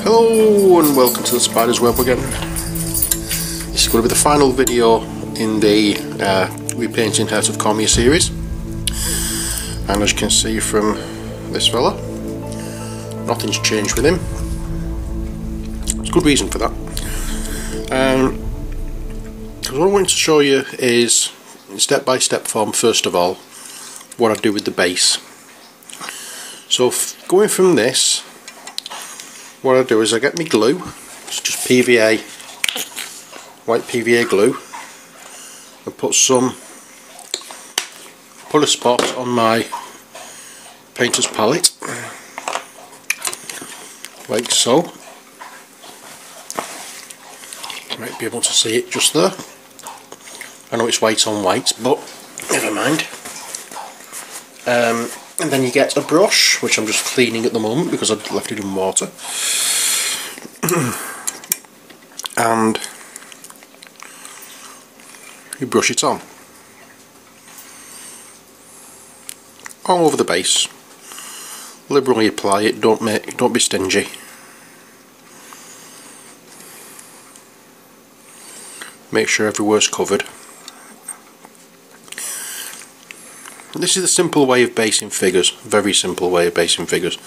Hello and welcome to the Spider's Web again. This is going to be the final video in the repainting Heart of Cormyr series, and as you can see from this fella, nothing's changed with him. There's a good reason for that. What I wanted to show you is in step-by-step form, first of all, what I do with the base. So going from this, what I do is I get my glue, it's just PVA, white PVA glue, and put a spot on my painter's palette, like so. You might be able to see it just there. I know it's white on white, but never mind. And then you get a brush, which I'm just cleaning at the moment because I've left it in water. And you brush it on all over the base. Liberally apply it. Don't be stingy. Make sure everywhere's covered. This is the simple way of basing figures. Very simple way of basing figures.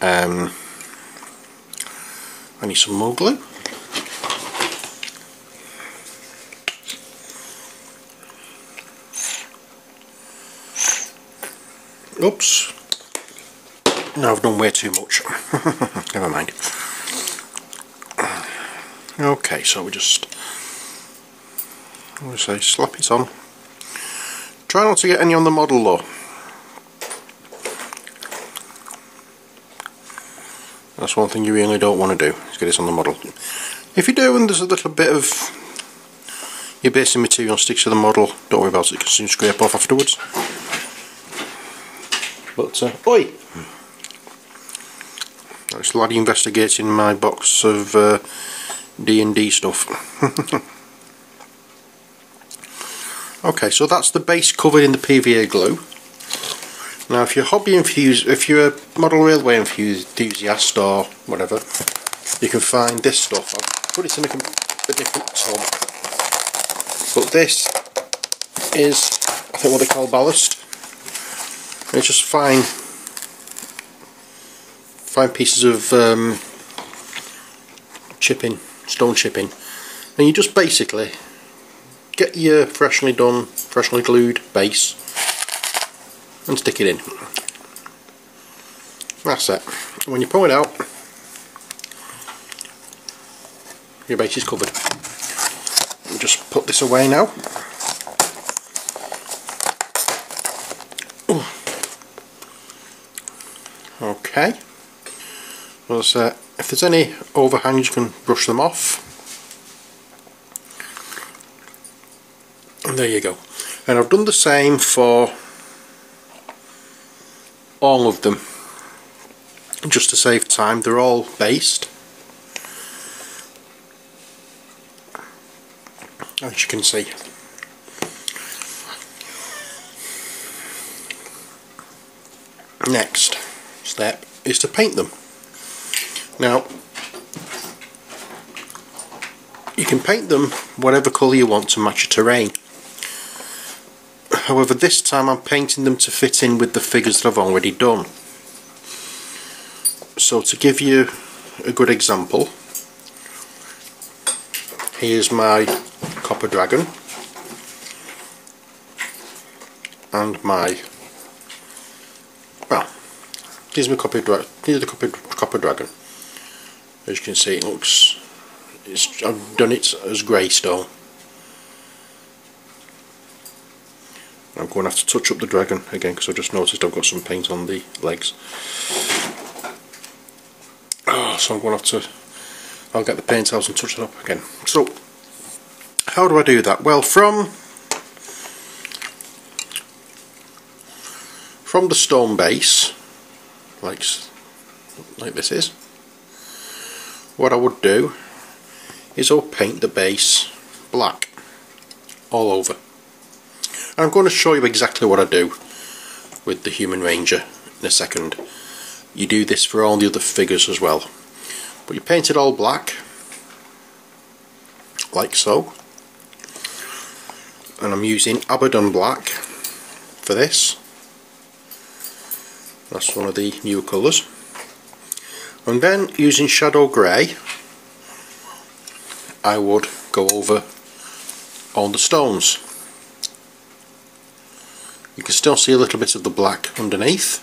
I need some more glue. Oops. No, I've done way too much. Never mind. Okay, so we just, slap it on. Try not to get any on the model though. That's one thing you really don't want to do, is get this on the model. If you do and there's a little bit of your basing material sticks to the model, don't worry about it, it can soon scrape off afterwards. But, oi! It's the laddie investigating my box of D&D stuff. Okay, so that's the base covered in the PVA glue. Now if you're if you're a model railway enthusiast or whatever, you can find this stuff. I'll put it in a different tub. But this is, I think, what they call ballast. And it's just fine pieces of stone chipping. And you just basically get your freshly glued base and stick it in. That's it. When you pull it out, your base is covered. And just put this away now. Ooh. Okay. Well, if there's any overhangs, you can brush them off. And there you go. And I've done the same for all of them, just to save time. They're all based, as you can see. Next step is to paint them. Now you can paint them whatever colour you want to match your terrain. However, this time I'm painting them to fit in with the figures that I've already done. So to give you a good example, here's my copper dragon and my, well, here's the copper dragon. As you can see, it looks, I've done it as grey stone. I'm going to have to touch up the dragon again because I just noticed I've got some paint on the legs. So I'm going to have to, I'll get the paint out and touch it up again. So how do I do that? Well, from the stone base, like this is, what I would do is I'll paint the base black all over. And I'm going to show you exactly what I do with the Human Ranger in a second. You do this for all the other figures as well. But you paint it all black, like so. And I'm using Abaddon black for this. That's one of the new colours. And then using shadow grey, I would go over all the stones. You can still see a little bit of the black underneath,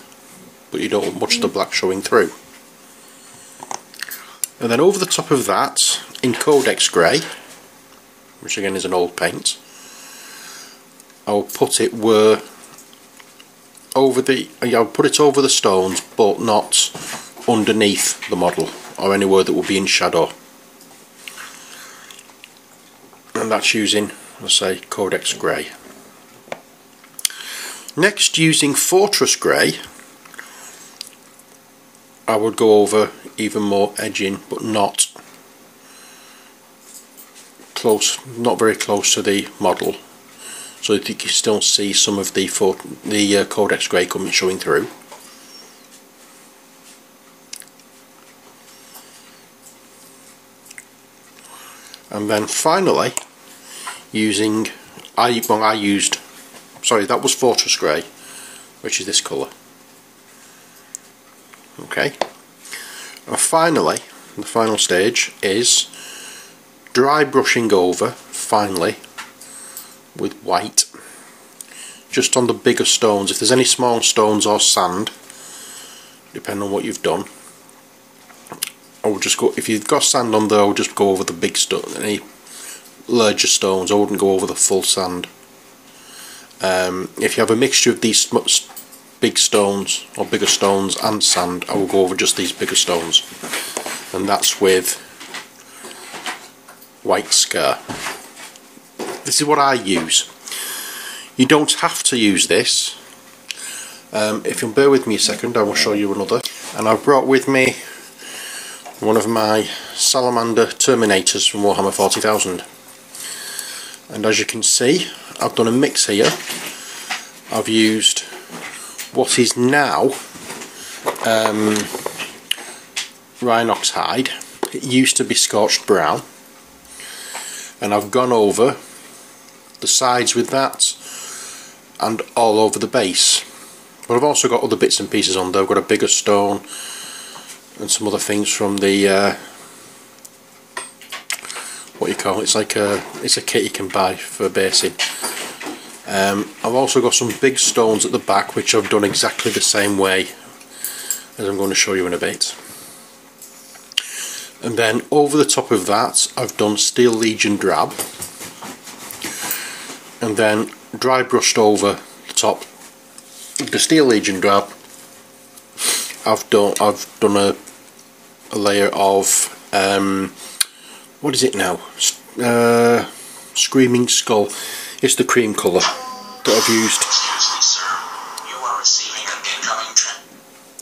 but you don't want much of the black showing through. And then over the top of that, in Codex grey, which again is an old paint, I'll put it I'll put it over the stones, but not underneath the model or anywhere that will be in shadow. And that's using, let's say, Codex grey. Next, using Fortress grey, I would go over even more edging, but not very close to the model, so that you can still see some of the Codex grey showing through. And then finally, that was Fortress grey, which is this colour. Okay, and finally, the final stage is dry brushing over, finally, with white, just on the bigger stones. If there's any small stones or sand, depending on what you've done, I would just go, if you've got sand on there, I would just go over the big stone, any larger stones. I wouldn't go over the full sand. If you have a mixture of these big stones or bigger stones and sand, I will go over just these bigger stones, and that's with white scar. This is what I use. You don't have to use this. If you'll bear with me a second, I will show you another. And I've brought with me one of my Salamander Terminators from Warhammer 40,000. And as you can see, I've done a mix here. I've used what is now Rhinox hide. It used to be scorched brown, and I've gone over the sides with that and all over the base. But I've also got other bits and pieces on there. I've got a bigger stone and some other things from the what you call it. It's a kit you can buy for basing. I've also got some big stones at the back, which I've done exactly the same way as I'm going to show you in a bit. And then over the top of that, I've done Steel Legion drab, and then dry brushed over the top of the Steel Legion drab. I've done a layer of what is it now? Screaming Skull. It's the cream colour that I've used.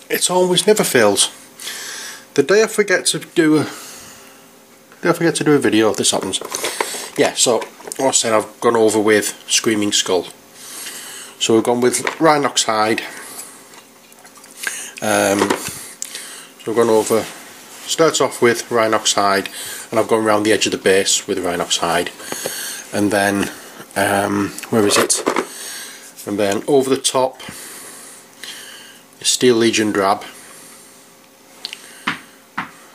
It always never fails. The day I forget to do a video, this happens. Yeah, so like I said, I've gone over with Screaming Skull. So we've gone with Rhinox hide. So we've gone over. Starts off with Rhinox hide, and I've gone around the edge of the base with Rhinox hide, and then where is it? And then over the top, Steel Legion drab,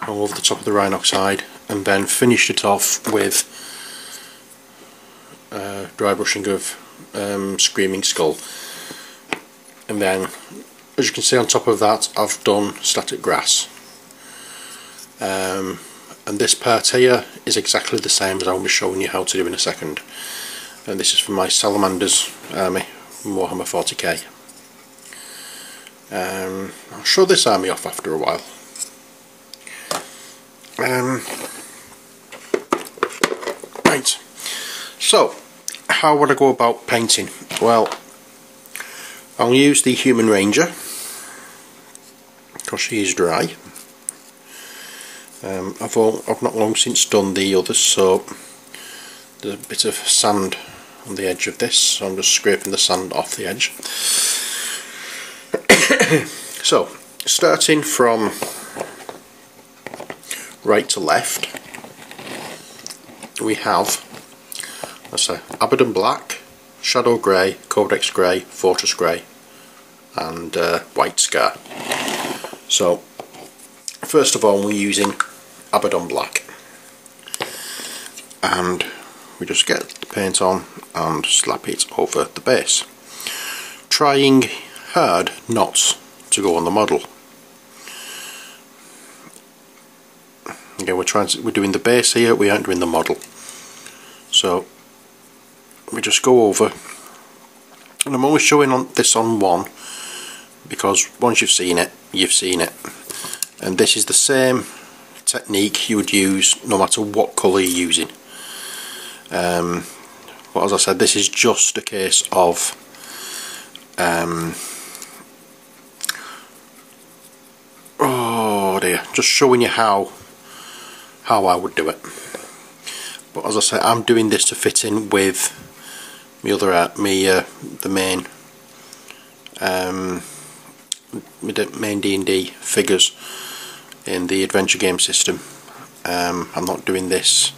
all over the top of the Rhinox hide, and then finished it off with dry brushing of Screaming Skull. And then, as you can see on top of that, I've done Static Grass. And this part here is exactly the same as I'll be showing you how to do in a second. And this is from my Salamanders army from Warhammer 40k. I'll show this army off after a while. Right, so how would I go about painting? Well, I'll use the Human Ranger because she is dry. I've not long since done the others, so there's a bit of sand on the edge of this, so I'm just scraping the sand off the edge. So, starting from right to left, we have, let's say, Abaddon Black, Shadow Grey, Codex Grey, Fortress Grey, and White Scar. So, first of all, we're using Abaddon Black, and we just get the paint on and slap it over the base, trying hard not to go on the model. Again, we're doing the base here, we aren't doing the model. So we just go over, and I'm always showing this on one because once you've seen it, you've seen it. And this is the same technique you would use no matter what colour you're using. But as I said, this is just a case of oh dear, just showing you how I would do it. But as I say, I'm doing this to fit in with my other the main D&D figures in the adventure game system. I'm not doing this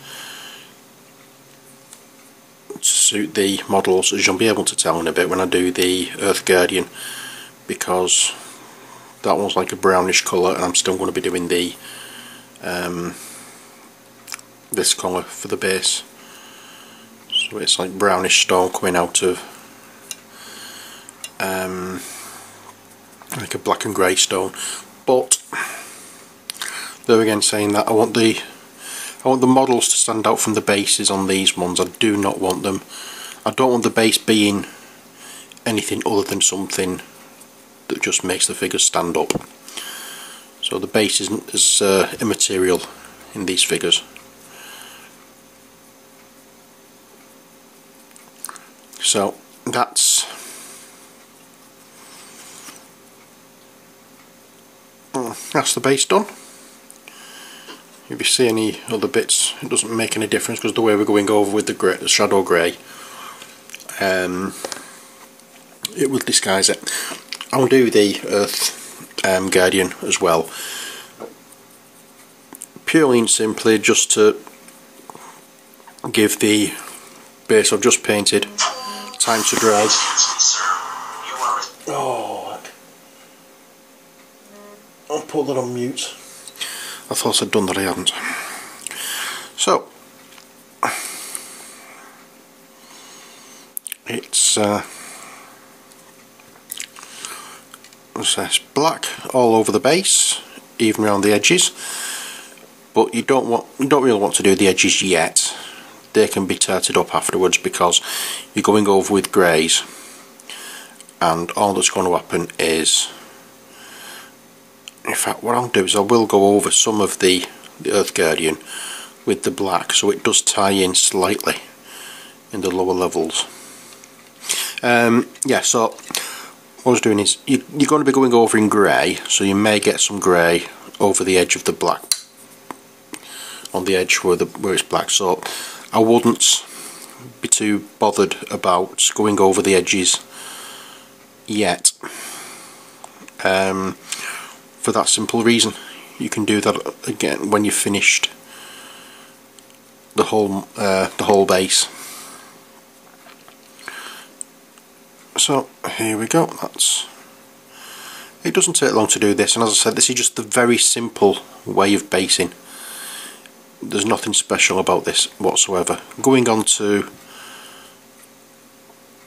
to suit the models, as you'll be able to tell in a bit when I do the Earth Guardian, because that one's like a brownish colour, and I'm still going to be doing the this colour for the base. So it's like brownish stone coming out of like a black and grey stone. But there again, saying that I want the models to stand out from the bases on these ones. I do not want them. I don't want the base being anything other than something that just makes the figures stand up. So the base isn't as immaterial in these figures. So that's the base done. If you see any other bits, it doesn't make any difference because the way we're going over with the Shadow Grey, it will disguise it. I'll do the Earth Guardian as well, purely and simply just to give the base I've just painted time to dry. Oh, I'll put that on mute. I thought I'd done that, I haven't. So it's black all over the base, even around the edges. But you don't really want to do the edges yet. They can be tarted up afterwards because you're going over with greys, and all that's going to happen is, in fact, what I'll do is I will go over some of the Earth Guardian with the black, so it does tie in slightly in the lower levels. Yeah, so what I was doing is you're going to be going over in grey, so you may get some grey over the edge of the black, on the edge where it's black. So I wouldn't be too bothered about going over the edges yet, for that simple reason. You can do that again when you've finished the whole base. So here we go. It doesn't take long to do this, and as I said, this is just the very simple way of basing. There's nothing special about this whatsoever. Going on to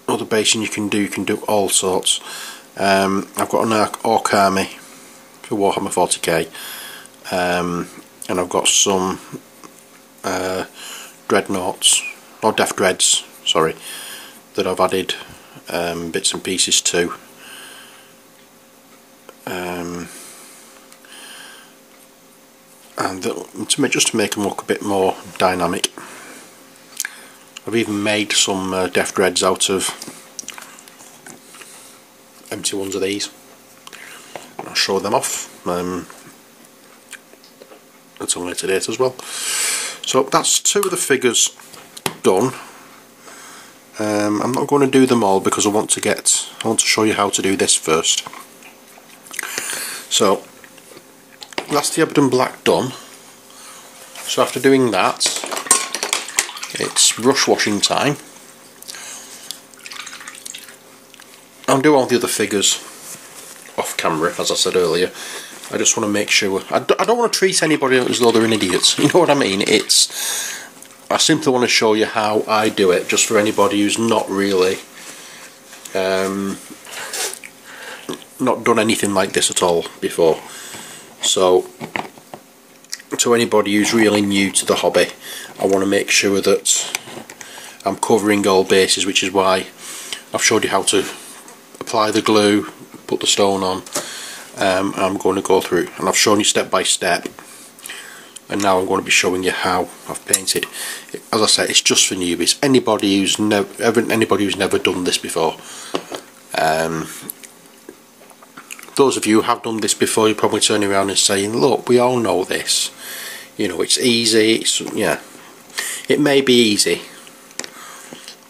other basing you can do all sorts. I've got an Orc army for Warhammer 40k, and I've got some dreadnoughts, or Death Dreads, sorry, that I've added bits and pieces to. And just to make them look a bit more dynamic. I've even made some Death Dreads out of empty ones of these. I'll show them off at a later date as well. So that's two of the figures done. I'm not going to do them all because I want to show you how to do this first. So that's the Abaddon Black done. So after doing that, it's brush washing time. I'll do all the other figures off camera, as I said earlier. I just want to make sure, I don't want to treat anybody as though they're an idiot, you know what I mean? I simply want to show you how I do it, just for anybody who's not really not done anything like this at all before. So to anybody who's really new to the hobby, I want to make sure that I'm covering all bases, which is why I've showed you how to apply the glue, put the stone on. I'm going to go through, and I've shown you step by step, and now I'm going to be showing you how I've painted. As I said, it's just for newbies. Anybody who's never done this before. Those of you who have done this before, you're probably turning around and saying, "Look, we all know this. You know, it's easy. Yeah, it may be easy,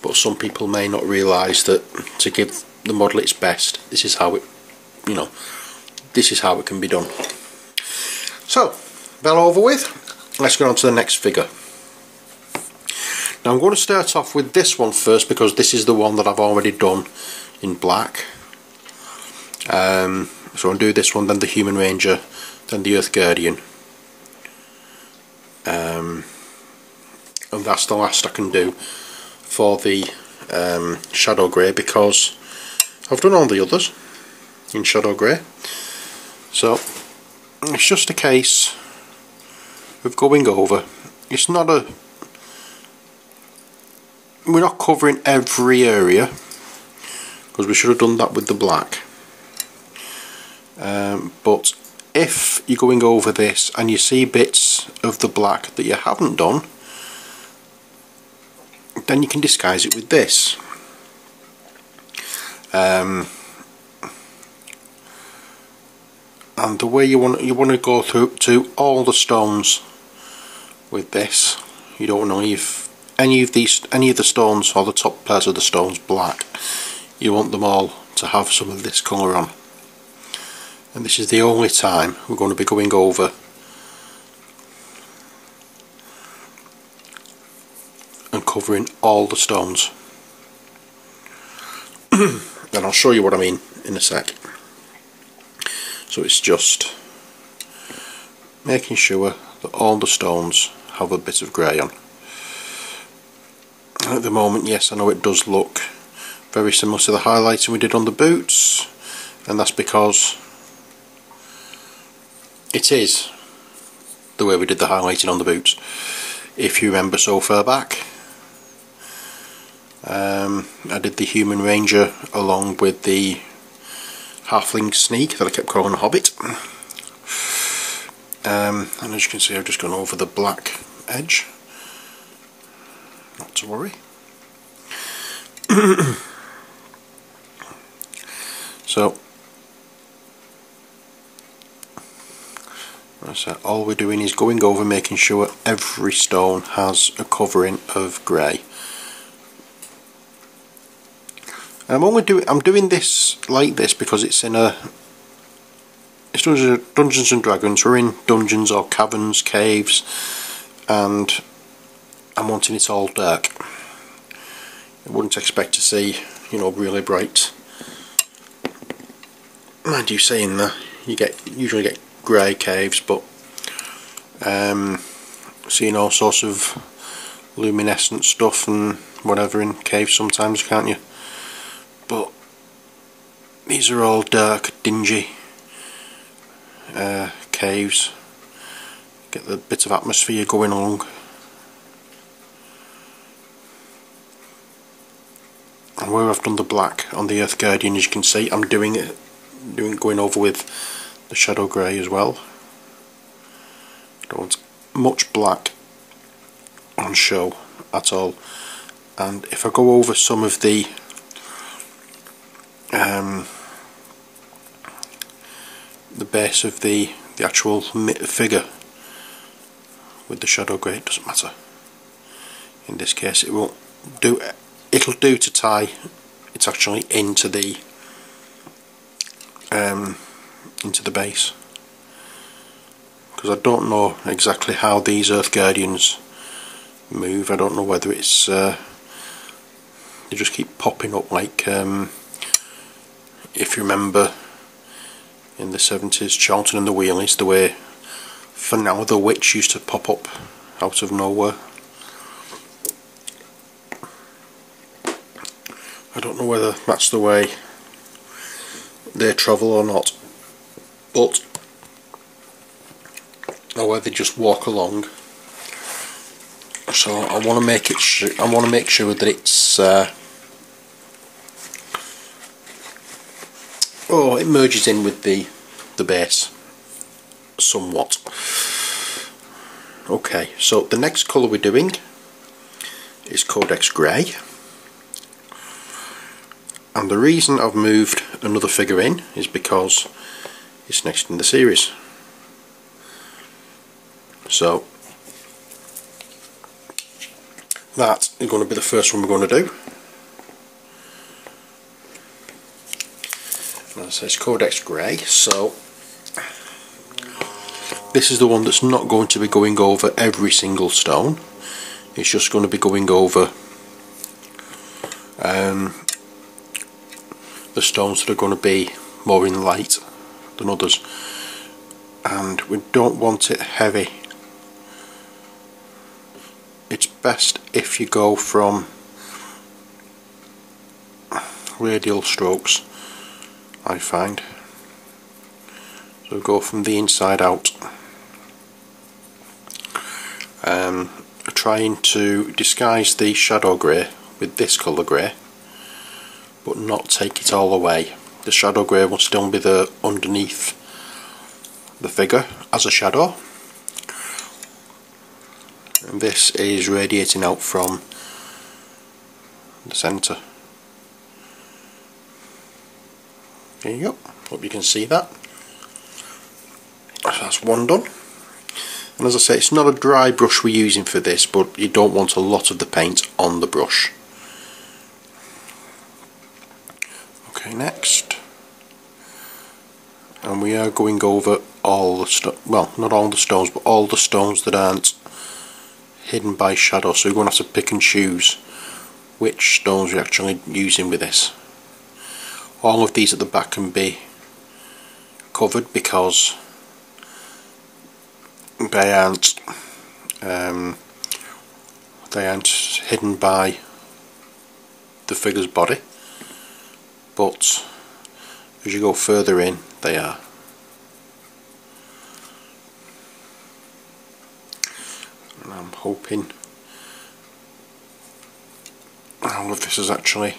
but some people may not realise that to give the model its best, this is how it, you know, this is how it can be done." So, that over with, let's go on to the next figure. Now I'm going to start off with this one first, because this is the one that I've already done in black. So I'll do this one, then the Human Ranger, then the Earth Guardian. And that's the last I can do for the Shadow Grey, because I've done all the others in Shadow Grey. So it's just a case of going over. It's not a, we're not covering every area, because we should have done that with the black. But if you're going over this and you see bits of the black that you haven't done, then you can disguise it with this. And the way you want to go through to all the stones with this. You don't want to leave any of the stones or the top parts of the stones black. You want them all to have some of this colour on. And this is the only time we're going to be going over and covering all the stones. And I'll show you what I mean in a sec. So it's just making sure that all the stones have a bit of grey on. At the moment, yes, I know it does look very similar to the highlighting we did on the boots, and that's because it is the way we did the highlighting on the boots. If you remember so far back, I did the Human Ranger along with the Halfling Sneak that I kept calling a Hobbit. And as you can see, I've just gone over the black edge. Not to worry. So, all we're doing is going over, making sure every stone has a covering of grey. And I'm doing this like this because it's Dungeons and Dragons. We're in dungeons or caverns, caves, and I'm wanting it all dark. I wouldn't expect to see, you know, really bright. Mind you, saying that, you usually get grey caves, but seeing all sorts of luminescent stuff and whatever in caves sometimes, can't you? But these are all dark, dingy caves. Get the bit of atmosphere going along. And where I've done the black on the Earth Guardian, as you can see, I'm going over with the Shadow Grey as well. Don't want much black on show at all. And if I go over some of the base of the actual figure with the Shadow Grey, it doesn't matter. In this case, it won't do. It'll do to tie it's actually into the base, because I don't know exactly how these Earth Guardians move. I don't know whether it's they just keep popping up like if you remember in the 70s, Charlton and the Wheelies, the way for now the Witch used to pop up out of nowhere. I don't know whether that's the way they travel or not, but or whether they just walk along. So I want to make it. I want to make sure that it's. It merges in with the base somewhat. Okay, so the next colour we're doing is Codex Grey, and the reason I've moved another figure in is because it's next in the series. So that is going to be the first one we're going to do. As I say, it's Codex Grey, so this is the one that's not going to be going over every single stone. It's just going to be going over the stones that are going to be more in light than others, and we don't want it heavy. It's best if you go from radial strokes, I find. So go from the inside out. Trying to disguise the shadow grey with this colour grey, but not take it all away. The shadow grey will still be there underneath the figure as a shadow, and this is radiating out from the centre. There you go. Hope you can see that. That's one done. And as I say, it's not a dry brush we're using for this, but you don't want a lot of the paint on the brush. Okay, next. And we are going over all the well, not all the stones, but all the stones that aren't hidden by shadow. So we're going to have to pick and choose which stones we're actually using with this. All of these at the back can be covered because they aren't hidden by the figure's body, but as you go further in, they are. And I'm hoping all of this is actually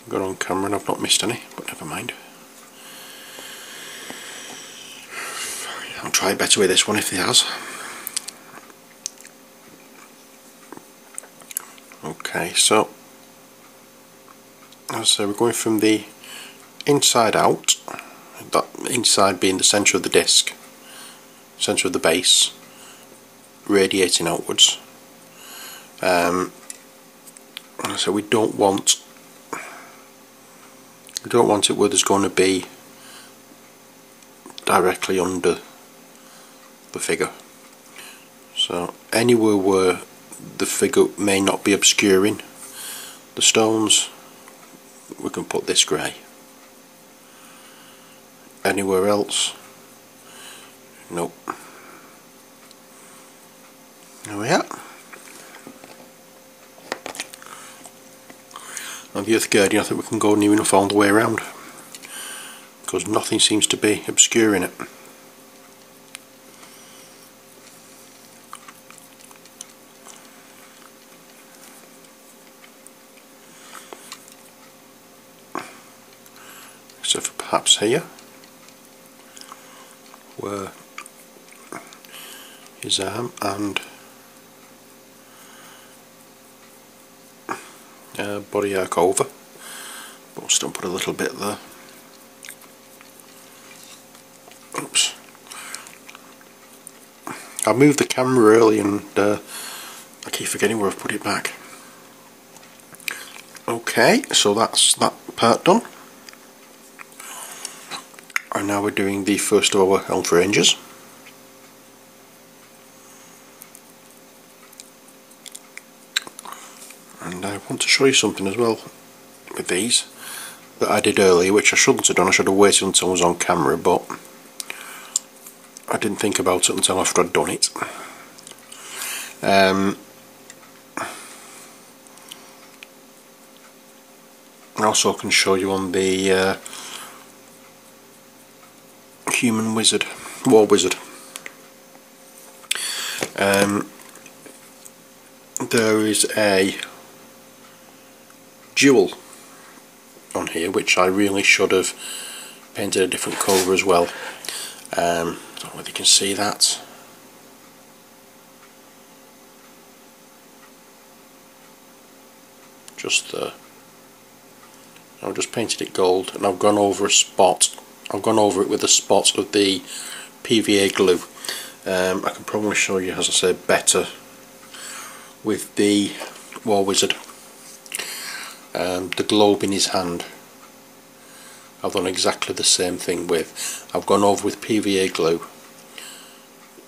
got on camera and I've not missed any, but never mind. I'll try a better with this one if it has. Okay, so as I say, we're going from the inside out, that inside being the centre of the disc, centre of the base, radiating outwards. So we don't want it where there's going to be directly under the figure. So anywhere where the figure may not be obscuring the stones, we can put this grey. Anywhere else, nope. There we are. And the Earth Guardian, I think we can go near enough all the way around, because nothing seems to be obscuring it. Except for perhaps here, where his arm and body arc over, but we'll still put a little bit there. Oops. I moved the camera early and I keep forgetting where I've put it back. Okay, so that's that part done. And now we're doing the first of our Elf Rangers. want to show you something as well with these that I did earlier, which I shouldn't have done. I should have waited until I was on camera, but I didn't think about it until after I'd done it. I also can show you on the human wizard, war wizard. There is a jewel on here which I really should have painted a different colour as well. I don't know whether you can see that. Just there. I've just painted it gold, and I've gone over a spot. I've gone over it with a spot of the PVA glue. I can probably show you, as I said, better with the war wizard. The globe in his hand, I've done exactly the same thing with. I've gone over with PVA glue.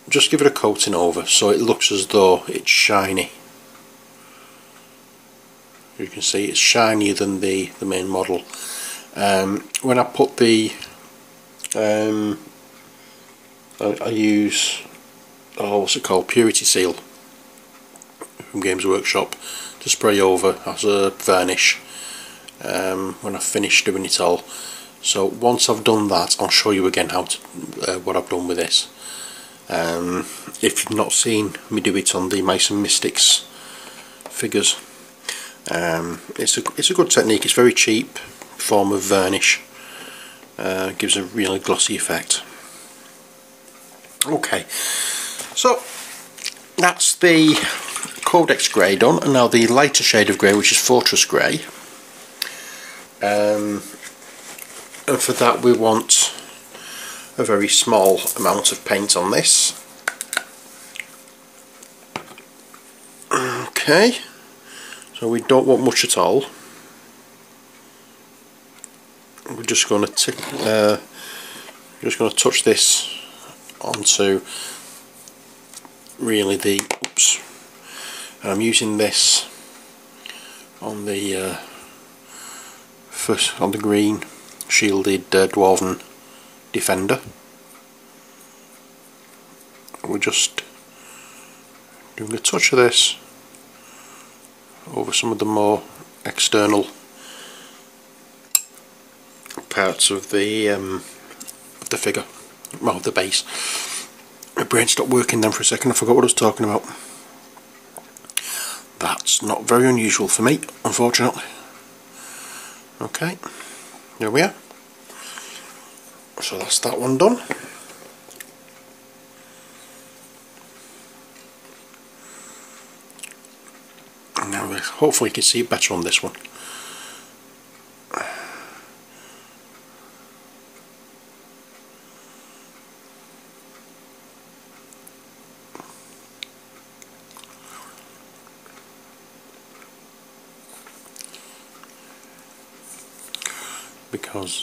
Just give it a coating over so it looks as though it's shiny. You can see it's shinier than the main model. When I put the I use, what's it called, Purity Seal from Games Workshop to spray over as a varnish when I've finished doing it all. So once I've done that, I'll show you again how to what I've done with this. If you've not seen me do it on the Mice and Mystics figures, it's a good technique. It's very cheap form of varnish. Gives a really glossy effect. Okay, so that's the Codex grey done, and now the lighter shade of grey, which is Fortress grey. And for that we want a very small amount of paint on this. Okay, so we don't want much at all. We're just going to touch this onto really the oops. And I'm using this on the first on the green shielded dwarven defender. We're just doing a touch of this over some of the more external parts of the figure, well, the base. My brain stopped working then for a second. I forgot what I was talking about. That's not very unusual for me, unfortunately. Okay, there we are. So that's that one done. And now hopefully you can see it better on this one. Because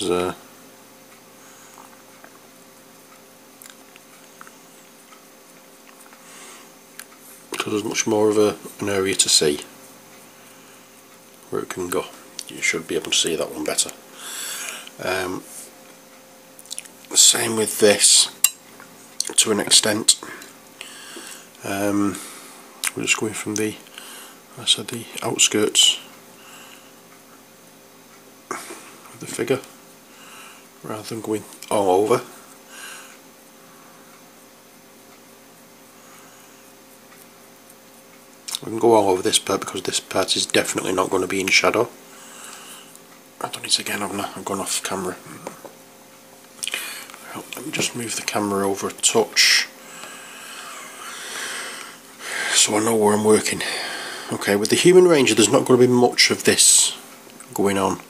there's much more of an area to see where it can go. You should be able to see that one better. Same with this to an extent. We're just going from the, I said, the outskirts of the figure rather than going all over. We can go all over this part because this part is definitely not going to be in shadow. I've done it again, haven't I? I've gone off camera. Let me just move the camera over a touch so I know where I'm working. Okay, with the Human Ranger there's not going to be much of this going on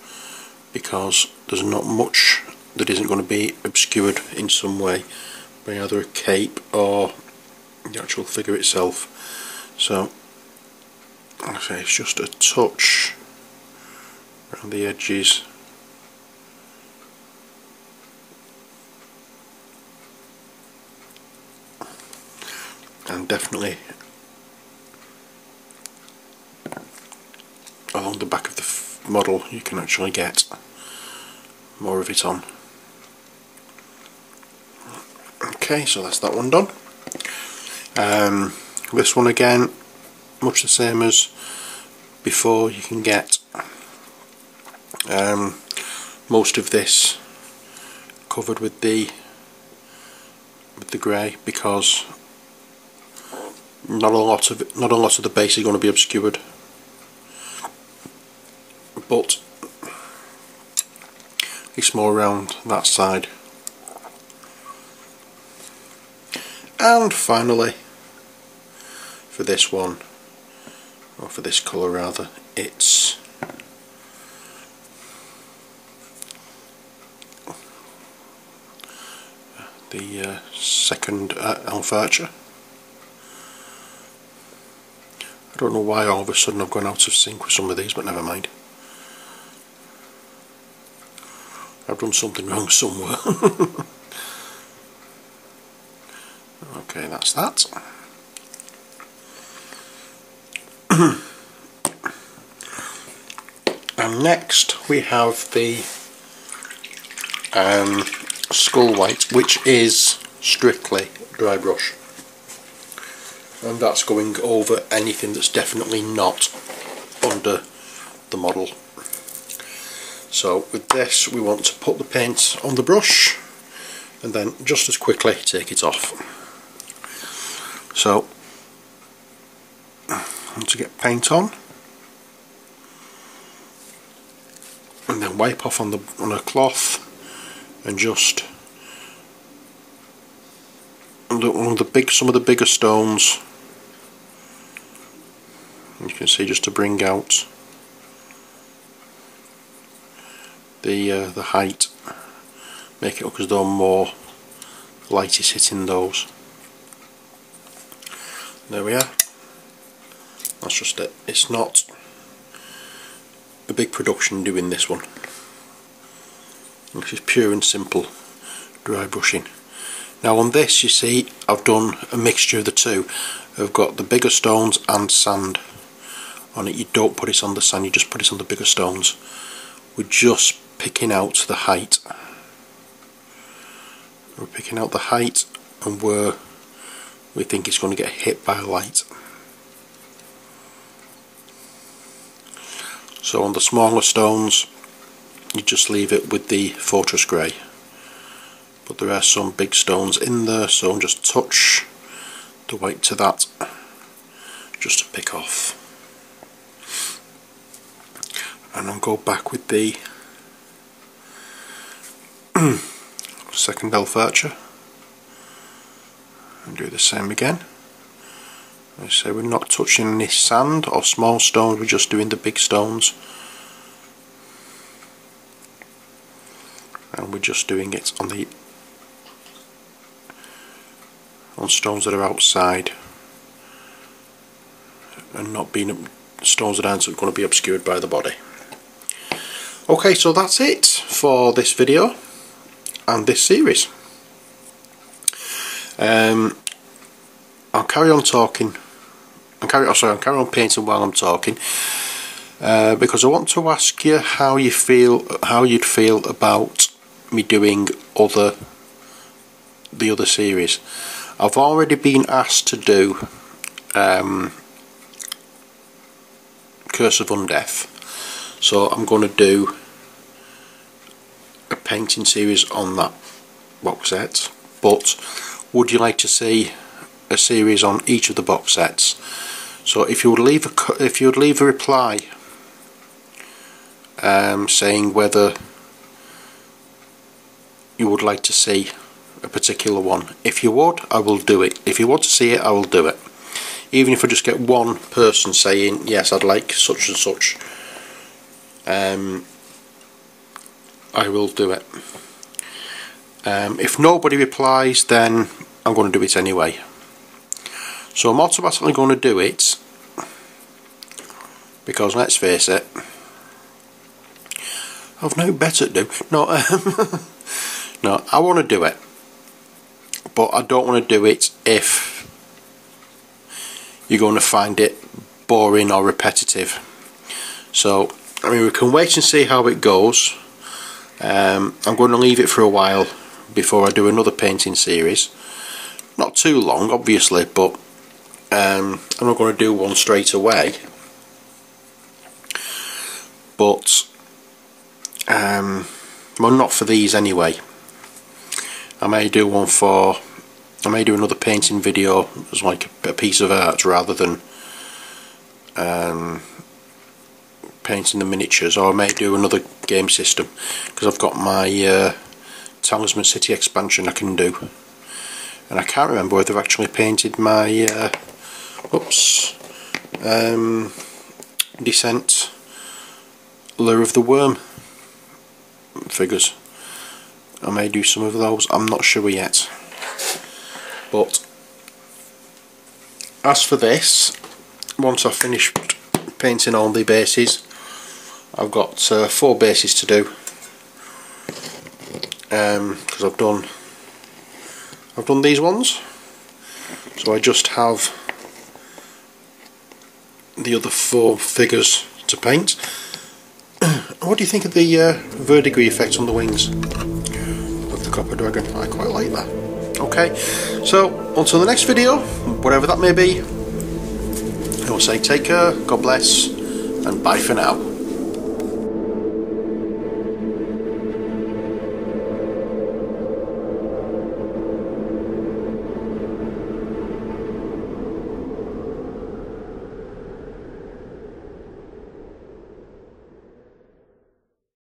because there's not much that isn't going to be obscured in some way by either a cape or the actual figure itself. So okay, it's just a touch around the edges. And definitely model you can actually get more of it on. Okay, so that's that one done. This one again, much the same as before. You can get most of this covered with the grey, because not a lot of the base is going to be obscured, but it's more around that side. And finally, for this one, or for this colour rather, it's the second Elf Archer. I don't know why all of a sudden I've gone out of sync with some of these, but never mind. I've done something wrong somewhere. Okay, that's that. And next we have the Skull White, which is strictly dry brush, and that's going over anything that's definitely not under the model. So with this we want to put the paint on the brush and then just as quickly take it off. So to get paint on, and then wipe off on a cloth, and just some of the bigger stones, you can see, just to bring out the height, make it look as though more light is hitting those. There we are. That's just it. It's not a big production doing this one. This is pure and simple dry brushing. Now on this, you see, I've done a mixture of the two. I've got the bigger stones and sand on it. You don't put it on the sand, you just put it on the bigger stones. We're just picking out the height. We're picking out the height and where we think it's going to get hit by light. So on the smaller stones, you just leave it with the Fortress Grey. But there are some big stones in there, so just touch the white to that, just to pick off. And I'll go back with the second Elf Archer and do the same again. I say we're not touching any sand or small stones, we're just doing the big stones, and we're just doing it on stones that are outside and not being stones that aren't going to be obscured by the body. Okay, so that's it for this video and this series. I'll carry on talking. I'll carry on painting while I'm talking, because I want to ask you how you'd feel about me doing the other series. I've already been asked to do Curse of Undeath, so I'm going to do a painting series on that box set. But would you like to see a series on each of the box sets? So if you would leave a reply saying whether you would like to see a particular one. If you would, I will do it. If you want to see it, I will do it. Even if I just get one person saying yes, I'd like such and such, I will do it. If nobody replies, then I'm going to do it anyway. So I'm automatically going to do it because, let's face it, I've no better to do. No, no, I want to do it, but I don't want to do it if you're going to find it boring or repetitive. So I mean, we can wait and see how it goes. I'm going to leave it for a while before I do another painting series. Not too long, obviously, but I'm not going to do one straight away. But well, not for these anyway. I may do another painting video as like a piece of art rather than painting the miniatures, or I may do another game system, because I've got my Talisman City expansion I can do, and I can't remember whether I've actually painted my Descent Lure of the Worm figures. I may do some of those, I'm not sure yet. But as for this, once I've finished painting all the bases, I've got 4 bases to do, because I've done these ones, so I just have the other 4 figures to paint. What do you think of the verdigris effect on the wings of the Copper Dragon? I quite like that. Okay, so until the next video, whatever that may be, I will say take care, God bless, and bye for now.